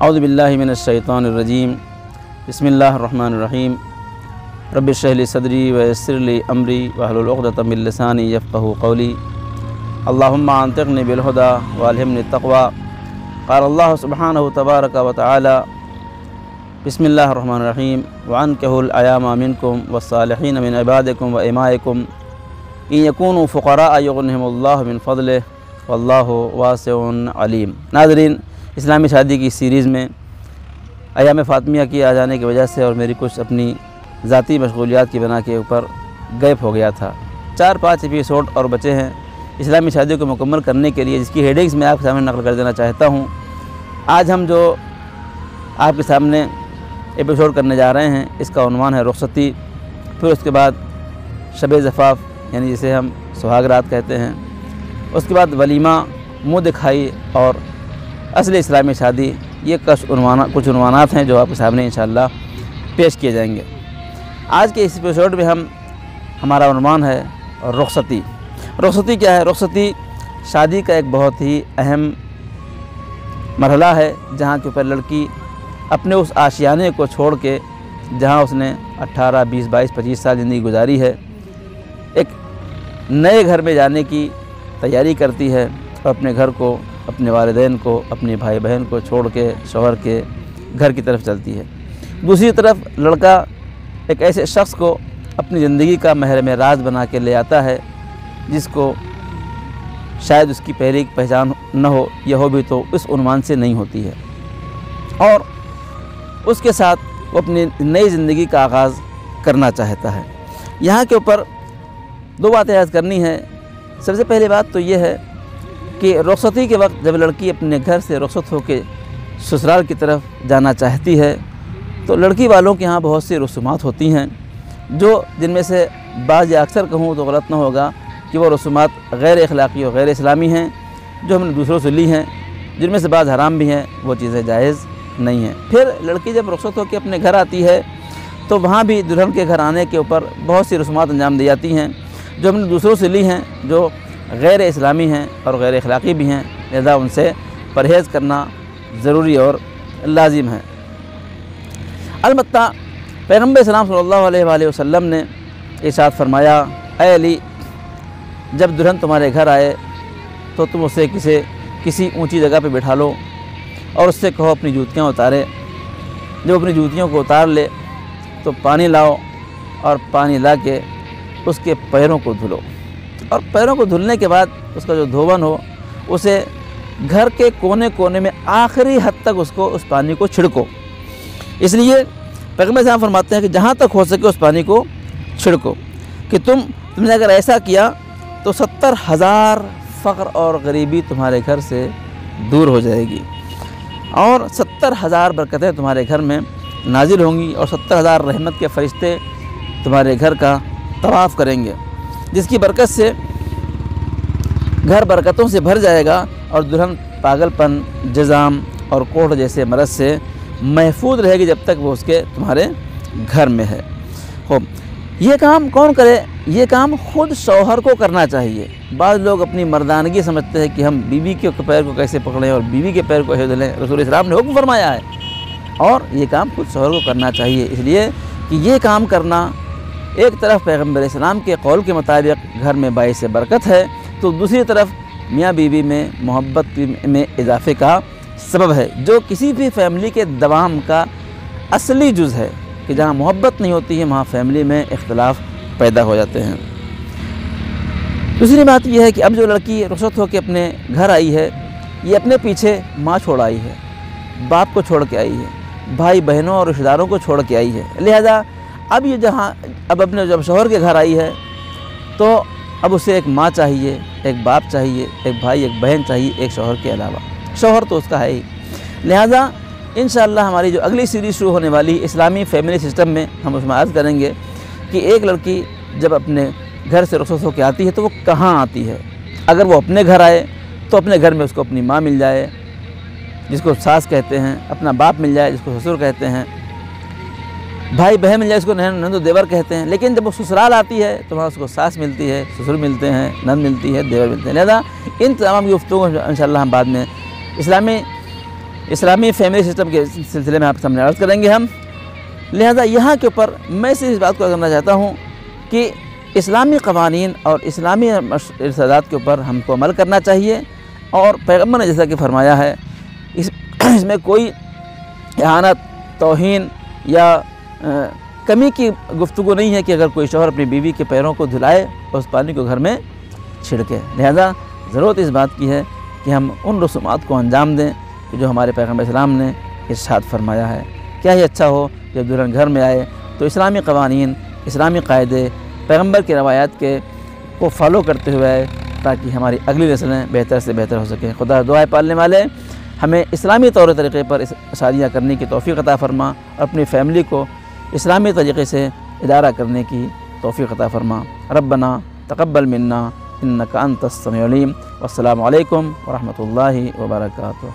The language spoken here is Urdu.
اعوذ باللہ من الشیطان الرجیم بسم اللہ الرحمن الرحیم رب اشرح لی صدری ویسر لی امری واحلل عقدۃ من لسانی یفقہوا قولی اللہم انطقنی بالہدی والہمنی التقوی قال اللہ سبحانہ تبارک و تعالی بسم اللہ الرحمن الرحیم وانکحوا الایام منکم والصالحین من عبادکم و امائکم ان یکونوا فقراء یغنہم اللہ من فضلہ واللہ واسع علیم۔ ناظرین، اسلامی شادی کی سیریز میں ایام فاطمیہ کی آ جانے کی وجہ سے اور میری کچھ اپنی ذاتی مشغولیات کی بنا کے اوپر غائب ہو گیا تھا۔ 4-5 ایپیسوڈ اور بچے ہیں اسلامی شادی کو مکمل کرنے کے لیے، جس کی ہیڈنگز میں آپ کے سامنے نقل کر دینا چاہتا ہوں۔ آج ہم جو آپ کے سامنے ایپیسوڈ کرنے جا رہے ہیں، اس کا عنوان ہے رخصتی، پھر اس کے بعد شب زفاف یعنی جسے ہم سہاگ رات کہتے ہیں، اس کے بعد ولیمہ، منہ دکھائی اور اصل اسلامی شادی۔ یہ کچھ عنوانات ہیں جو آپ کے سامنے انشاءاللہ پیش کیے جائیں گے۔ آج کے اس ایپیسوڈ میں ہمارا عنوان ہے رخصتی۔ رخصتی کیا ہے؟ رخصتی شادی کا ایک بہت ہی اہم مرحلہ ہے، جہاں کے اوپر لڑکی اپنے اس آشیانے کو چھوڑ کے، جہاں اس نے 18, 20, 22, 25 سال زندگی گزاری ہے، ایک نئے گھر میں جانے کی تیاری کرتی ہے اور اپنے گھر کو، اپنے والدین کو، اپنے بھائی بہن کو چھوڑ کے شوہر کے گھر کی طرف چلتی ہے۔ دوسری طرف لڑکا ایک ایسے شخص کو اپنی زندگی کا محرم راز بنا کے لے آتا ہے، جس کو شاید اس کی پہلی پہچان نہ ہو، یا ہو بھی تو اس عنوان سے نہیں ہوتی ہے، اور اس کے ساتھ وہ اپنی نئی زندگی کا آغاز کرنا چاہتا ہے۔ یہاں کے اوپر 2 باتیں عرض کرنی ہے۔ سب سے پہلی بات تو یہ ہے کہ رخصتی کے وقت جب لڑکی اپنے گھر سے رخصت ہو کے سسرال کی طرف جانا چاہتی ہے، تو لڑکی والوں کے ہاں بہت سی رسومات ہوتی ہیں، جن میں سے بعض یا اکثر کہوں تو غلط نہ ہوگا کہ وہ رسومات غیر اخلاقی اور غیر اسلامی ہیں، جو ہم نے دوسروں سے لی ہیں، جن میں سے بعض حرام بھی ہیں، وہ چیزیں جائز نہیں ہیں۔ پھر لڑکی جب رخصت ہو کے اپنے گھر آتی ہے تو وہاں بھی دلہن کے گھر آنے کے اوپر بہت سی رسومات انجام دی جاتی ہیں، جو ہم نے دوسروں سے لی ہیں، جو غیر اسلامی ہیں اور غیر اخلاقی بھی ہیں، لہذا ان سے پرہیز کرنا ضروری اور لازم ہے۔ البتہ پیغمبر اسلام صلی اللہ علیہ وآلہ وسلم نے ارشاد فرمایا، اے علی، جب دلہن تمہارے گھر آئے تو تم اسے کسی اونچی جگہ پہ بٹھا لو اور اس سے کہو اپنی جوتیاں اتارے۔ جب اپنی جوتیوں کو اتار لے تو پانی لاؤ، اور پانی لا کے اس کے پیروں کو دھلو، اور پیروں کو دھلنے کے بعد اس کا جو دھون ہو، اسے گھر کے کونے کونے میں آخری حد تک اس پانی کو چھڑکو۔ اس لیے پیغمبر صاحب فرماتے ہیں کہ جہاں تک ہو سکے اس پانی کو چھڑکو، کہ تم نے اگر ایسا کیا تو 70,000 فقر اور غریبی تمہارے گھر سے دور ہو جائے گی، اور 70,000 برکتیں تمہارے گھر میں نازل ہوں گی، اور 70,000 رحمت کے فرشتے تمہارے گھر کا طواف کریں گے، جس کی برکت سے گھر برکتوں سے بھر جائے گا، اور دلہن پاگل پن، جذام اور کوڑھ جیسے مرض سے محفوظ رہے گی جب تک وہ تمہارے گھر میں ہے۔ خوب، یہ کام کون کرے؟ یہ کام خود شوہر کو کرنا چاہیے۔ بعض لوگ اپنی مردانگی سمجھتے ہیں کہ ہم بیوی کے پیر کو کیسے پکڑیں اور بیوی کے پیر کو کیسے دھلیں۔ رسول اسلام نے حکم فرمایا ہے، اور یہ کام خود شوہر کو کرنا چاہیے، اس لیے کہ یہ کام کرنا ایک طرف پیغمبر اسلام کے قول کے مطابق گھر میں باعث برکت ہے، تو دوسری طرف میاں بیوی میں محبت میں اضافے کا سبب ہے، جو کسی بھی فیملی کے دوام کا اصلی جز ہے، کہ جہاں محبت نہیں ہوتی ہے وہاں فیملی میں اختلاف پیدا ہو جاتے ہیں۔ دوسری بات یہ ہے کہ اب جو لڑکی رخصت ہو کے اپنے گھر آئی ہے، یہ اپنے پیچھے ماں چھوڑ آئی ہے، باپ کو چھوڑ کے آئی ہے، بھائی بہنوں اور رشتہ داروں کو چھوڑ کے آئی ہے، لہذا اب یہ جب شوہر کے گھر آئی ہے تو اب اسے ایک ماں چاہیے، ایک باپ چاہیے، ایک بھائی، ایک بہن چاہیے، ایک شوہر کے علاوہ۔ شوہر تو اس کا ہے ہی، لہذا انشاءاللہ ہماری جو اگلی سیریز شروع ہونے والی اسلامی فیملی سسٹم میں ہم اس میں عرض کریں گے کہ ایک لڑکی جب اپنے گھر سے رخصت ہو کے آتی ہے تو وہ کہاں آتی ہے۔ اگر وہ اپنے گھر آئے تو اپنے گھر میں اس کو اپنی ماں مل جائے جس کو ساس کہتے ہیں، اپنا باپ مل جائے جس کو سسر کہتے ہیں، بھائی بہن مل جائے اس کو نند و دیور کہتے ہیں، لیکن جب وہ سسرال آتی ہے تو وہاں اس کو ساس ملتی ہے، سسر ملتے ہیں، نند ملتی ہے، دیور ملتے ہیں۔ لہذا ان تمام گفتگو انشاءاللہ ہم بعد میں اسلامی اسلامی فیملی سسٹم کے سلسلے میں آپ سامنے عرض کریں گے ہم۔ لہذا یہاں کے اوپر میں صرف اس بات کو کرنا چاہتا ہوں کہ اسلامی قوانین اور اسلامی ارشادات کے اوپر ہم کو عمل کرنا چاہیے، اور پیغمبر نے جیسا کہ فرمایا ہے اس میں کوئی اہانت، توہین یا کمی کی گفتگو نہیں ہے کہ اگر کوئی شوہر اپنی بیوی کے پیروں کو دھلائے اور اس پانی کو گھر میں چھڑکے۔ لہذا ضرورت اس بات کی ہے کہ ہم ان رسومات کو انجام دیں کہ جو ہمارے پیغمبر اسلام نے ارشاد فرمایا ہے۔ کیا ہی اچھا ہو جب دلہن گھر میں آئے تو اسلامی قوانین، اسلامی قاعدے، پیغمبر کی روایات کو فالو کرتے ہوئے آئے، تاکہ ہماری اگلی نسلیں بہتر سے بہتر ہو سکیں۔ خدا دعائے پالنے والے ہمیں اسلامی طور طریقے پر شادیاں کرنے کی توفیق عطا فرما، اور اپنی فیملی کو اسلامی طریقے سے ادارہ کرنے کی توفیق عطا فرما۔ ربنا تقبل منا انک انت السمیع العلیم، والسلام علیکم ورحمۃ اللہ وبرکاتہ۔